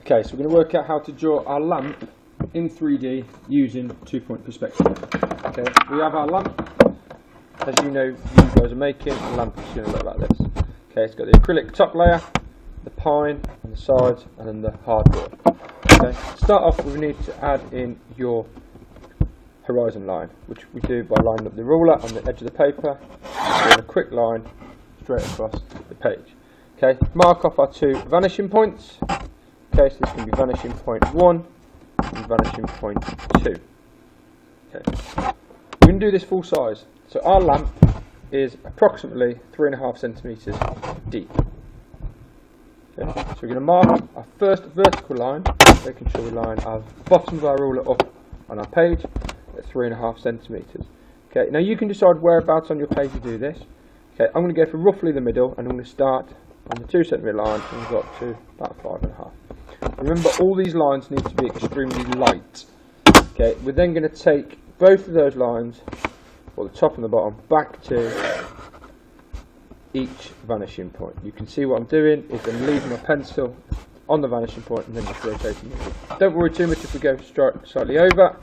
Okay, so we're going to work out how to draw our lamp in 3D using two-point perspective. Okay, we have our lamp. As you know, you guys are making a lamp is going to look like this. Okay, it's got the acrylic top layer, the pine on the sides, and then the hardboard. Okay, to start off, we need to add in your horizon line, which we do by lining up the ruler on the edge of the paper, and a quick line straight across the page. Okay, mark off our two vanishing points. Okay, so this can be vanishing point 1 and vanishing point 2. Okay, we're going to do this full size. So our lamp is approximately 3.5 centimetres deep. Okay, so we're going to mark our first vertical line, making sure we line our bottom of our ruler up on our page at 3.5 centimetres. Okay, now you can decide whereabouts on your page you do this. Okay, I'm going to go for roughly the middle, and I'm going to start on the 2 centimetre line and go up to about 5.5. Remember, all these lines need to be extremely light. Okay, we're then going to take both of those lines, or the top and the bottom, back to each vanishing point. You can see what I'm doing is I'm leaving my pencil on the vanishing point and then just rotating it. Don't worry too much if we go slightly over.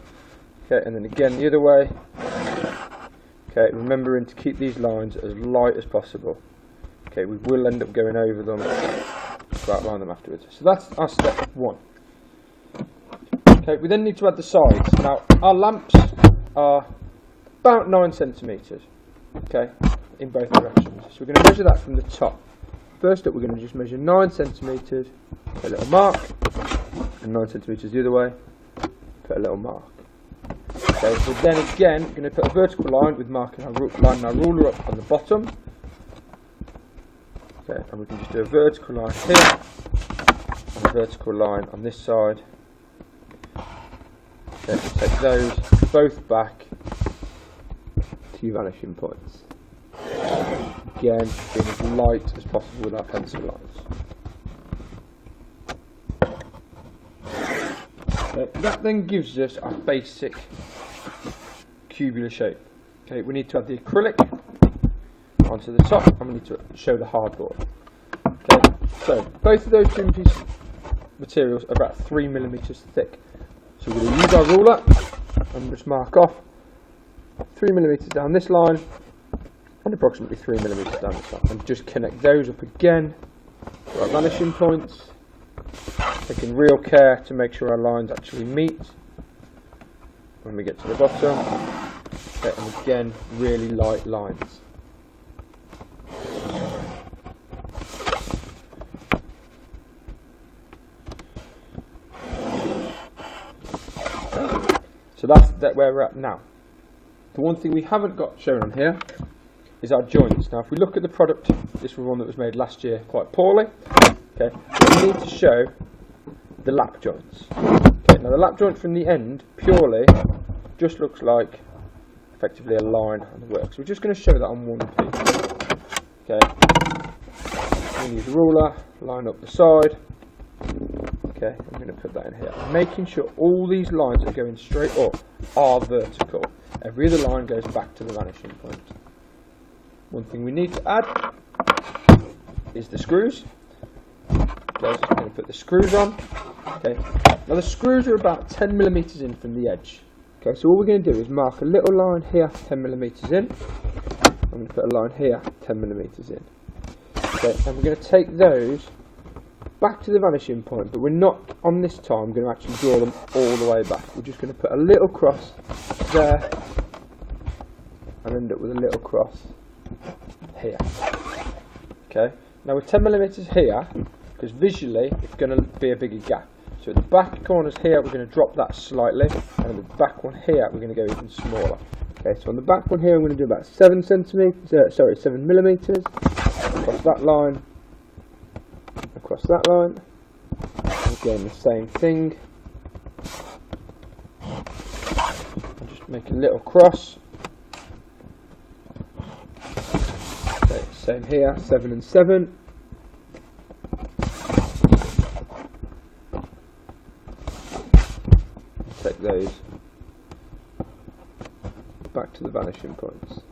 Okay, and then again the other way. Okay, remembering to keep these lines as light as possible. Okay, we will end up going over them to outline them afterwards. So that's our step 1. Okay, we then need to add the sides. Now, our lamps are about 9 centimetres, okay, in both directions. So we're going to measure that from the top. First up, we're going to just measure 9 centimetres, put a little mark, and 9 centimetres the other way, put a little mark. Okay, so then again, we're going to put a vertical line with lining our ruler up on the bottom. Okay, and we can just do a vertical line here, and a vertical line on this side. Okay, so take those both back to your vanishing points. Again, being as light as possible with our pencil lines. Okay, that then gives us our basic cubular shape. Okay, we need to add the acrylic onto the top, and we need to show the hardboard. Okay, so both of those two pieces of materials are about 3 millimetres thick. So we're going to use our ruler and just mark off 3 millimetres down this line and approximately 3 millimetres down this line, and just connect those up again to our vanishing points, taking real care to make sure our lines actually meet when we get to the bottom. Okay, and again, really light lines. So that's where we're at now. The one thing we haven't got shown on here is our joints. Now, if we look at the product, this was one that was made last year quite poorly. Okay, we need to show the lap joints. Okay, now the lap joint from the end purely just looks like effectively a line on the work. So we're just going to show that on one piece. Okay, we're going to use a ruler, line up the side. Okay, I'm going to put that in here. Making sure all these lines that are going straight up are vertical. Every other line goes back to the vanishing point. One thing we need to add is the screws. Okay, so I'm going to put the screws on. Okay, now the screws are about 10 millimetres in from the edge. Okay, so all we're going to do is mark a little line here, 10 millimetres in. I'm going to put a line here, 10 millimetres in. Okay, and we're going to take those back to the vanishing point, but we're not on this time going to actually draw them all the way back. We're just going to put a little cross there and end up with a little cross here. Okay, now with 10 millimetres here, because visually it's going to be a bigger gap. So at the back corners here, we're going to drop that slightly, and at the back one here, we're going to go even smaller. Okay, so on the back one here, I'm going to do about 7 millimetres across that line. Across that line, again the same thing. I'll just make a little cross. Okay, same here, 7 and 7. Take those back to the vanishing points.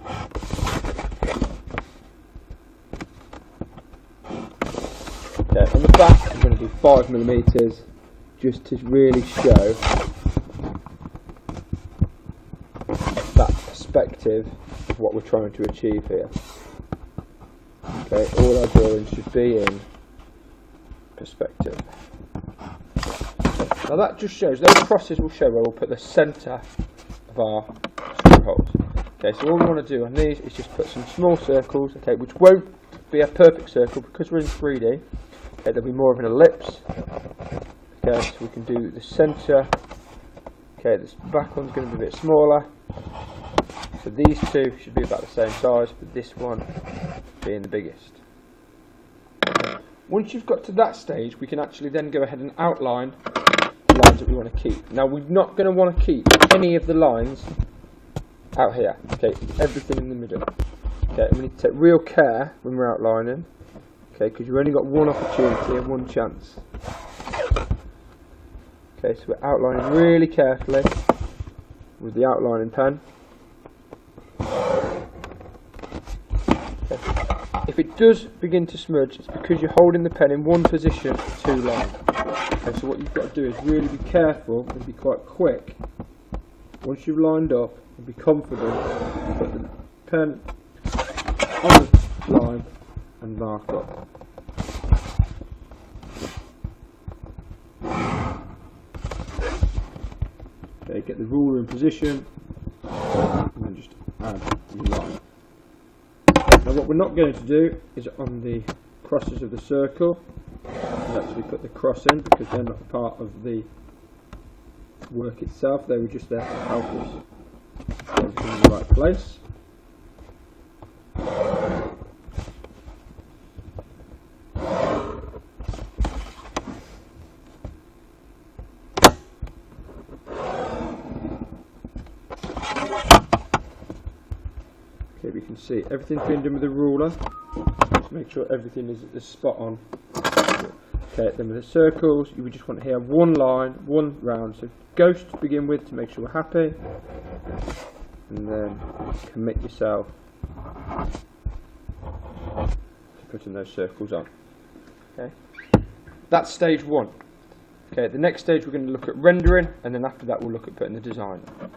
Okay, on the back I'm going to do 5 millimetres just to really show that perspective of what we're trying to achieve here. Okay, all our drawings should be in perspective. Now that just shows, those crosses will show where we'll put the centre of our screw holes. Okay, so all we want to do on these is just put some small circles, okay, which won't be a perfect circle because we're in 3D. Okay, there'll be more of an ellipse. Okay, so we can do the centre. Okay, this back one's going to be a bit smaller. So these two should be about the same size, but this one being the biggest. Once you've got to that stage, we can actually then go ahead and outline the lines that we want to keep. Now we're not going to want to keep any of the lines out here. Okay, everything in the middle. Okay, and we need to take real care when we're outlining. Okay, because you've only got one opportunity and one chance. Okay, so we're outlining really carefully with the outlining pen. Okay. If it does begin to smudge, it's because you're holding the pen in one position for too long. Okay, so what you've got to do is really be careful and be quite quick. Once you've lined up, and be confident, put the pen on the line and mark up. Okay, get the ruler in position and then just add the line. Now what we're not going to do is on the crosses of the circle actually put the cross in because they're not part of the work itself, they were just there to help us get everything in the right place. Okay, we can see everything's been done with a ruler. Just make sure everything is spot on. Okay, then with the circles, you would just want to have one line, one round. So ghost to begin with to make sure we're happy, and then commit yourself to putting those circles on. Okay, that's stage one. Okay, the next stage we're going to look at rendering, and then after that we'll look at putting the design on.